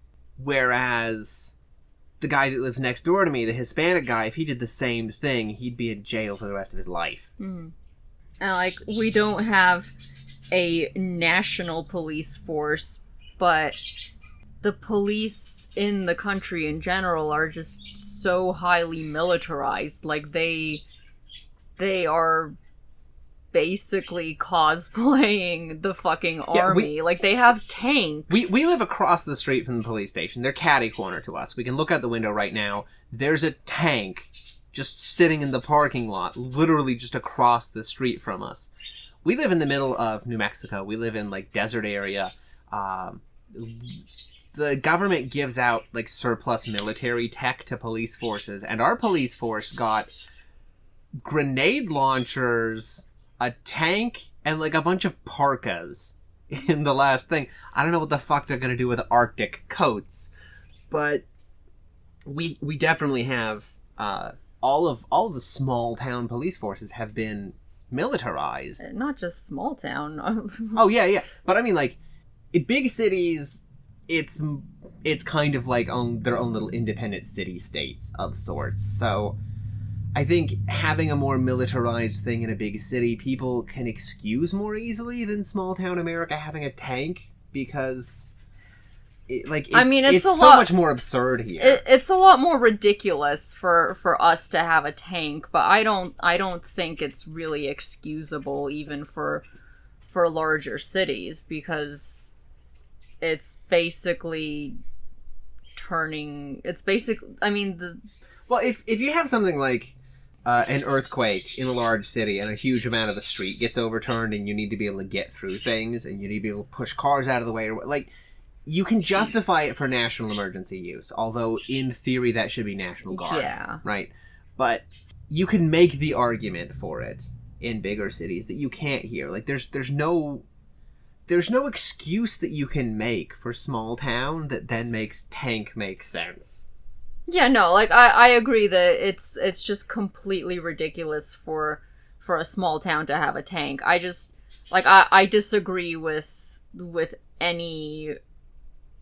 Speaker 1: Whereas the guy that lives next door to me, the Hispanic guy, if he did the same thing, he'd be in jail for the rest of his life.
Speaker 2: And, like, we don't have a national police force, but the police in the country in general are just so highly militarized. Like, they are basically cosplaying the fucking army. Like, they have tanks.
Speaker 1: We live across the street from the police station. They're catty corner to us. We can look out the window right now. There's a tank just sitting in the parking lot, literally just across the street from us. We live in the middle of New Mexico. We live in, like, desert area. The government gives out, like, surplus military tech to police forces, and our police force got grenade launchers, a tank, and, like, a bunch of parkas in the last thing. I don't know what the fuck they're gonna do with Arctic coats, but we definitely have, all of the small town police forces have been militarized.
Speaker 2: Not just small town.
Speaker 1: Oh, yeah. But I mean, like, in big cities, it's kind of like their own little independent city-states of sorts. So I think having a more militarized thing in a big city, people can excuse more easily than small-town America having a tank, because it's so much more absurd here.
Speaker 2: It's a lot more ridiculous for us to have a tank, but I don't think it's really excusable even for larger cities, because it's basically
Speaker 1: well, if you have something like an earthquake in a large city and a huge amount of the street gets overturned and you need to be able to get through things and you need to be able to push cars out of the way, or like, you can justify it for national emergency use, although in theory that should be National Guard.
Speaker 2: Yeah.
Speaker 1: Right? But you can make the argument for it in bigger cities that you can't here. Like, there's no excuse that you can make for small town that then makes tank make sense.
Speaker 2: Yeah, no, like, I agree that it's just completely ridiculous for a small town to have a tank. I just, like, I disagree with any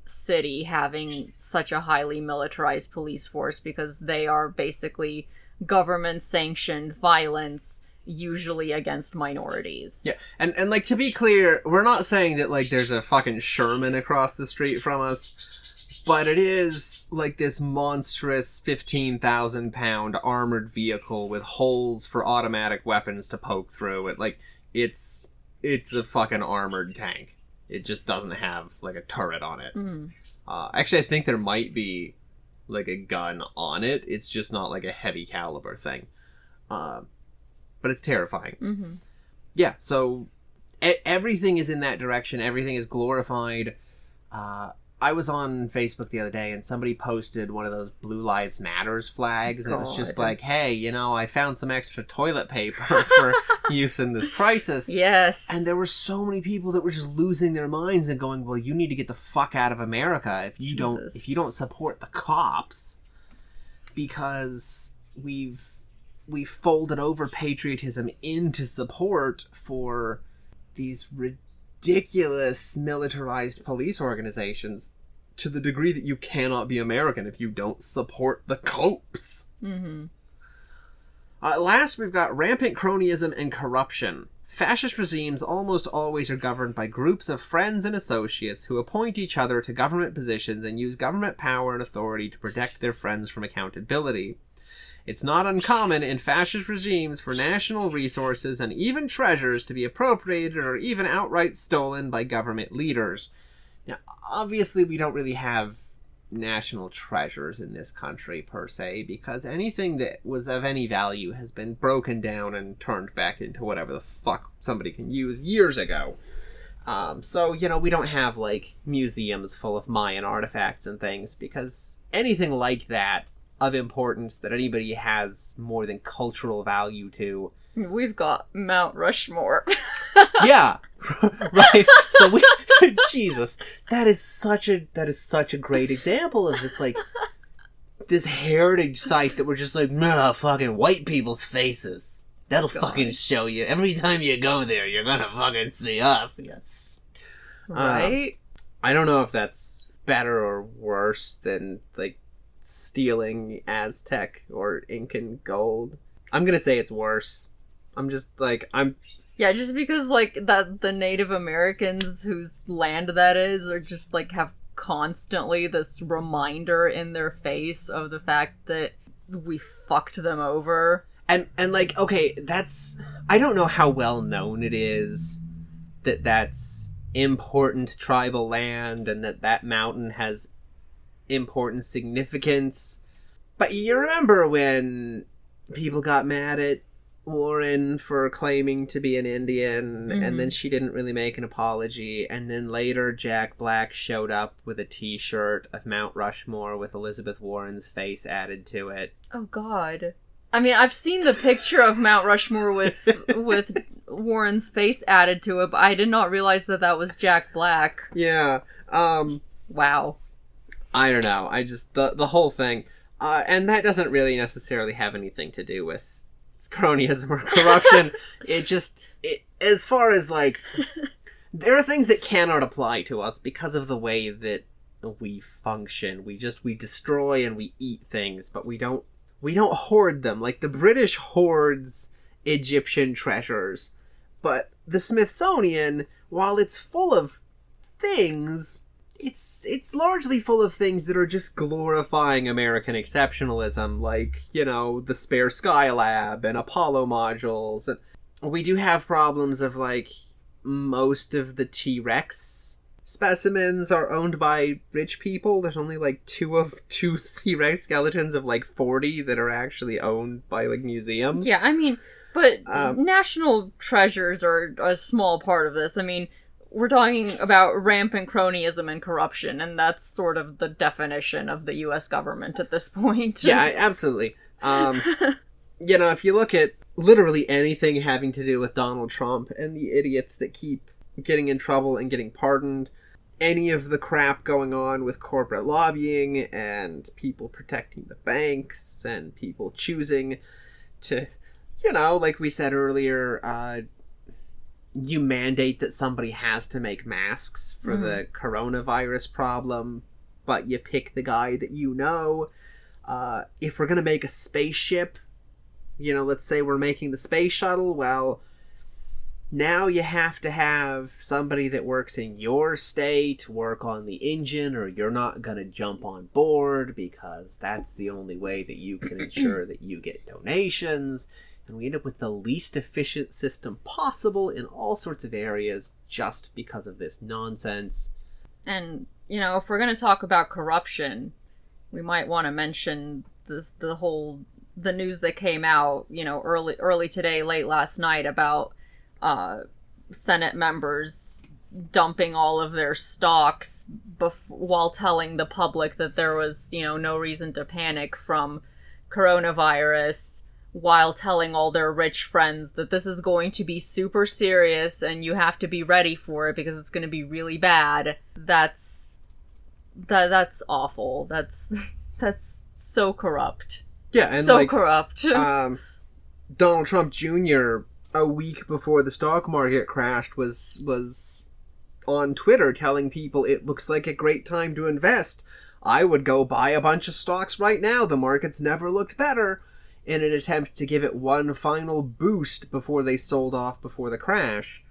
Speaker 2: city having such a highly militarized police force, because they are basically government-sanctioned violence, usually against minorities.
Speaker 1: Yeah, and like, to be clear, we're not saying that, like, there's a fucking Sherman across the street from us, but it is, like, this monstrous 15,000-pound armored vehicle with holes for automatic weapons to poke through it. Like, it's a fucking armored tank. It just doesn't have, like, a turret on it. Actually, I think there might be, like, a gun on it. It's just not, like, a heavy caliber thing. But it's terrifying. Yeah, so everything is in that direction. Everything is glorified. I was on Facebook the other day, and somebody posted one of those Blue Lives Matters flags, and it was just like, hey, you know, I found some extra toilet paper for use in this crisis.
Speaker 2: Yes.
Speaker 1: And there were so many people that were just losing their minds and going, well, you need to get the fuck out of America if you don't support the cops, because we've folded over patriotism into support for these ridiculous militarized police organizations, to the degree that you cannot be American if you don't support the cops. Last, we've got rampant cronyism and corruption. Fascist regimes almost always are governed by groups of friends and associates who appoint each other to government positions and use government power and authority to protect their friends from accountability. It's not uncommon in fascist regimes for national resources and even treasures to be appropriated or even outright stolen by government leaders. Now, obviously, we don't really have national treasures in this country per se, because anything that was of any value has been broken down and turned back into whatever the fuck somebody can use years ago. So, we don't have, like, museums full of Mayan artifacts and things, because anything like that of importance that anybody has more than cultural value to.
Speaker 2: We've got Mount Rushmore.
Speaker 1: Yeah, right. So Jesus, that is such a great example of this, like, this heritage site that we're just like, nah, fucking white people's faces. That'll fucking show you. Every time you go there, you're gonna fucking see us. Yes.
Speaker 2: Right?
Speaker 1: I don't know if that's better or worse than, like, stealing Aztec or Incan gold. I'm gonna say it's worse.
Speaker 2: Yeah, just because, like, that the Native Americans whose land that is are just, like, have constantly this reminder in their face of the fact that we fucked them over.
Speaker 1: And like, okay, I don't know how well known it is that that's important tribal land and that mountain has important significance. But you remember when people got mad at Warren for claiming to be an Indian, and then she didn't really make an apology, and then later Jack Black showed up with a t-shirt of Mount Rushmore with Elizabeth Warren's face added to it.
Speaker 2: Oh god. I mean, I've seen the picture of Mount Rushmore with Warren's face added to it, but I did not realize that was Jack Black.
Speaker 1: Yeah.
Speaker 2: Wow.
Speaker 1: I don't know. I just the whole thing, and that doesn't really necessarily have anything to do with cronyism or corruption. it as far as, like, there are things that cannot apply to us because of the way that we function. We destroy and we eat things, but we don't hoard them. Like, the British hoards Egyptian treasures, but the Smithsonian, while it's full of things, it's largely full of things that are just glorifying American exceptionalism, like, the spare Skylab and Apollo modules. And we do have problems of, like, most of the T-Rex specimens are owned by rich people. There's only, like, two T-Rex skeletons of, like, 40 that are actually owned by, like, museums.
Speaker 2: Yeah, I mean, but national treasures are a small part of this. I mean, we're talking about rampant cronyism and corruption, and that's sort of the definition of the U.S. government at this point.
Speaker 1: Yeah, absolutely. If you look at literally anything having to do with Donald Trump and the idiots that keep getting in trouble and getting pardoned, any of the crap going on with corporate lobbying and people protecting the banks and people choosing to, like we said earlier, you mandate that somebody has to make masks for the coronavirus problem, but you pick the guy that if we're going to make a spaceship, let's say we're making the space shuttle, well, now you have to have somebody that works in your state work on the engine, or you're not going to jump on board because that's the only way that you can ensure that you get donations. And we end up with the least efficient system possible in all sorts of areas just because of this nonsense.
Speaker 2: And, if we're going to talk about corruption, we might want to mention the news that came out, early today, late last night, about Senate members dumping all of their stocks while telling the public that there was, no reason to panic from coronavirus, while telling all their rich friends that this is going to be super serious and you have to be ready for it because it's going to be really bad. That's awful. That's so corrupt.
Speaker 1: Yeah, and
Speaker 2: so corrupt.
Speaker 1: Donald Trump Jr., a week before the stock market crashed, was on Twitter telling people it looks like a great time to invest. I would go buy a bunch of stocks right now. The market's never looked better. in an attempt to give it one final boost before they sold off before the crash.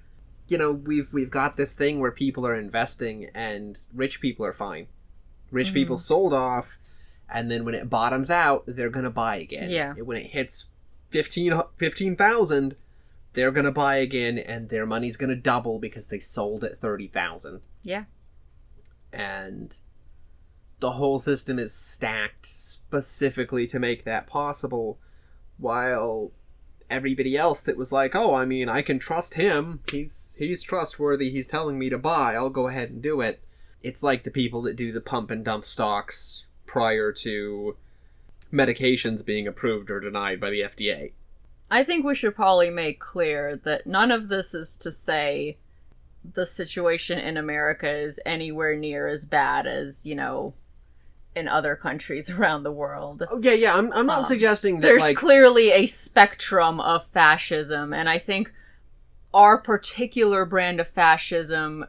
Speaker 1: You know, we've got this thing where people are investing and rich people are fine. Rich people sold off, and then when it bottoms out, they're going to buy again.
Speaker 2: Yeah.
Speaker 1: When it hits 15,000, they're going to buy again, and their money's going to double because they sold at 30,000.
Speaker 2: Yeah.
Speaker 1: And the whole system is stacked specifically to make that possible, while everybody else that was like, oh, I mean, I can trust him. He's trustworthy. He's telling me to buy. I'll go ahead and do it. It's like the people that do the pump and dump stocks prior to medications being approved or denied by the FDA.
Speaker 2: I think we should probably make clear that none of this is to say the situation in America is anywhere near as bad as, you know, in other countries around the world.
Speaker 1: Oh, yeah, I'm not suggesting that,
Speaker 2: there's clearly a spectrum of fascism, and I think our particular brand of fascism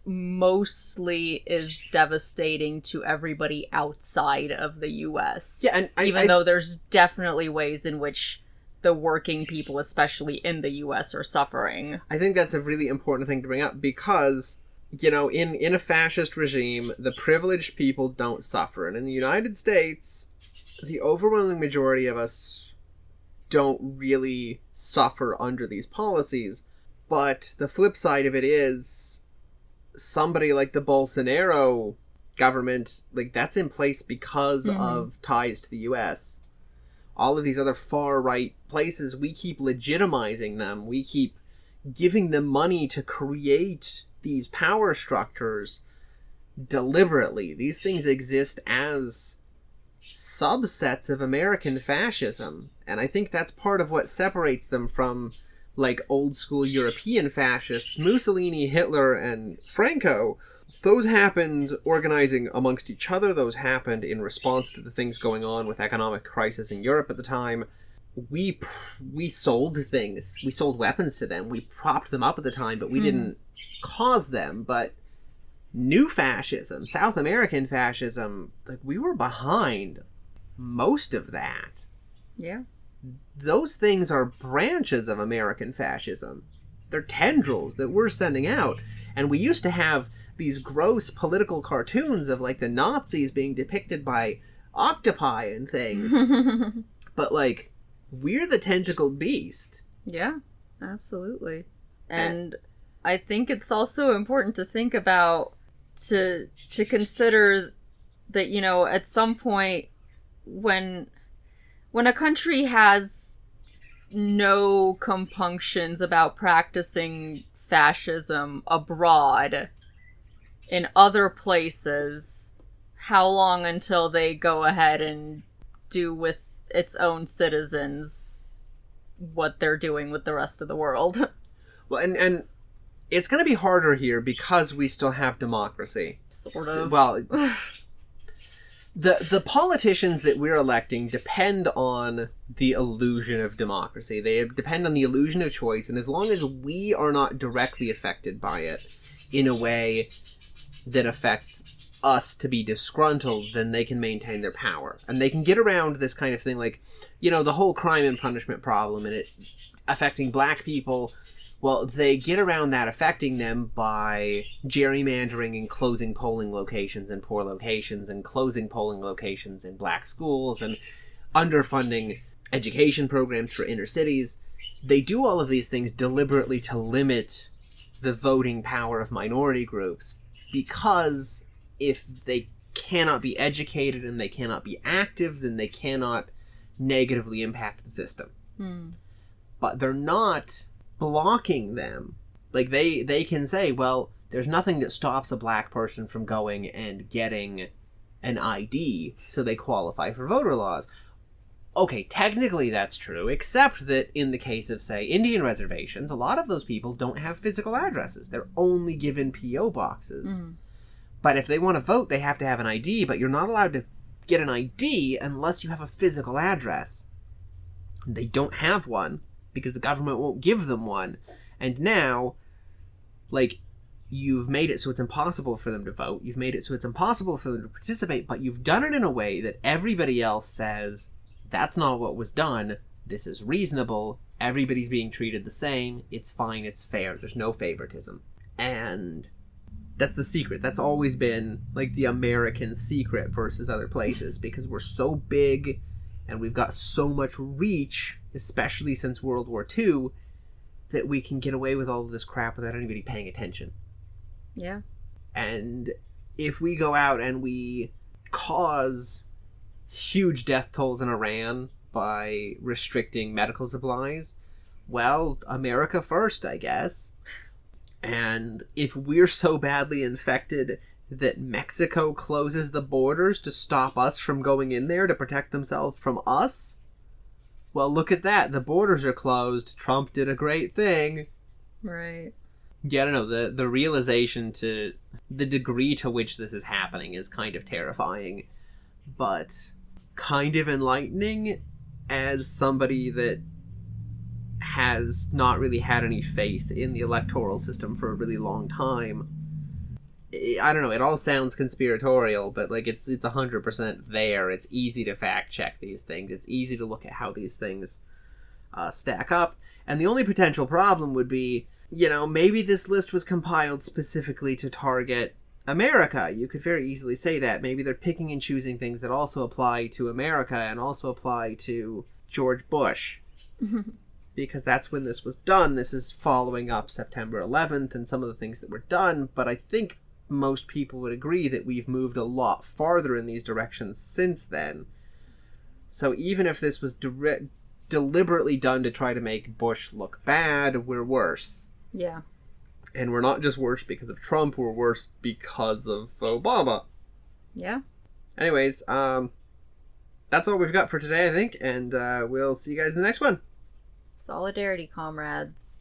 Speaker 2: mostly is devastating to everybody outside of the US.
Speaker 1: Yeah, and
Speaker 2: even though there's definitely ways in which the working people, especially in the US, are suffering.
Speaker 1: I think that's a really important thing to bring up because, you know, in a fascist regime, the privileged people don't suffer. And in the United States, the overwhelming majority of us don't really suffer under these policies. But the flip side of it is, somebody like the Bolsonaro government, like, that's in place because of ties to the US. All of these other far-right places, we keep legitimizing them. We keep giving them money to create these power structures deliberately. These things exist as subsets of American fascism. And I think that's part of what separates them from, like, old-school European fascists. Mussolini, Hitler, and Franco, those happened organizing amongst each other. Those happened in response to the things going on with economic crisis in Europe at the time. We sold things. We sold weapons to them. We propped them up at the time, but we didn't cause them. But new fascism, South American fascism, like, we were behind most of that.
Speaker 2: Yeah.
Speaker 1: Those things are branches of American fascism. They're tendrils that we're sending out. And we used to have these gross political cartoons of, like, the Nazis being depicted by octopi and things. But, like, we're the tentacled beast.
Speaker 2: Yeah, absolutely. And I think it's also important to think about, to consider that, you know, at some point when a country has no compunctions about practicing fascism abroad in other places, how long until they go ahead and do with its own citizens what they're doing with the rest of the world?
Speaker 1: Well, and it's going to be harder here because we still have democracy.
Speaker 2: Sort of.
Speaker 1: Well, the politicians that we're electing depend on the illusion of democracy. They depend on the illusion of choice, and as long as we are not directly affected by it in a way that affects us to be disgruntled, then they can maintain their power. And they can get around this kind of thing, like, you know, the whole crime and punishment problem and it affecting black people. Well, they get around that affecting them by gerrymandering and closing polling locations in poor locations and closing polling locations in black schools and underfunding education programs for inner cities. They do all of these things deliberately to limit the voting power of minority groups, because if they cannot be educated and they cannot be active, then they cannot negatively impact the system. But they're not blocking them. Like, they can say, well, there's nothing that stops a black person from going and getting an ID, so they qualify for voter laws. Okay, technically that's true, except that in the case of, say, Indian reservations, a lot of those people don't have physical addresses. They're only given P.O. boxes. But if they want to vote, they have to have an ID, but you're not allowed to get an ID unless you have a physical address. They don't have one, because the government won't give them one. And now, like, you've made it so it's impossible for them to vote, you've made it so it's impossible for them to participate, but you've done it in a way that everybody else says, That's not what was done. This is reasonable. Everybody's being treated the same. It's fine. It's fair. There's no favoritism. And that's the secret. That's always been like the American secret versus other places, because we're so big and we've got so much reach, especially since World War II, that we can get away with all of this crap without anybody paying attention.
Speaker 2: Yeah.
Speaker 1: And if we go out and we cause huge death tolls in Iran by restricting medical supplies, well, America first, I guess. And if we're so badly infected that Mexico closes the borders to stop us from going in there to protect themselves from us, well, look at that. The borders are closed. Trump did a great thing.
Speaker 2: Right.
Speaker 1: Yeah, I don't know. The realization to the degree to which this is happening is kind of terrifying, but kind of enlightening as somebody that has not really had any faith in the electoral system for a really long time. I don't know, it all sounds conspiratorial, but like it's 100% there. It's easy to fact check these things. It's easy to look at how these things stack up. And the only potential problem would be, maybe this list was compiled specifically to target America. You could very easily say that. Maybe they're picking and choosing things that also apply to America and also apply to George Bush. Because that's when this was done. This is following up September 11th and some of the things that were done. But I think most people would agree that we've moved a lot farther in these directions since then. So even if this was deliberately done to try to make Bush look bad, we're worse.
Speaker 2: Yeah.
Speaker 1: And we're not just worse because of Trump, we're worse because of Obama.
Speaker 2: Yeah.
Speaker 1: Anyways, that's all we've got for today, I think. And we'll see you guys in the next one.
Speaker 2: Solidarity, comrades.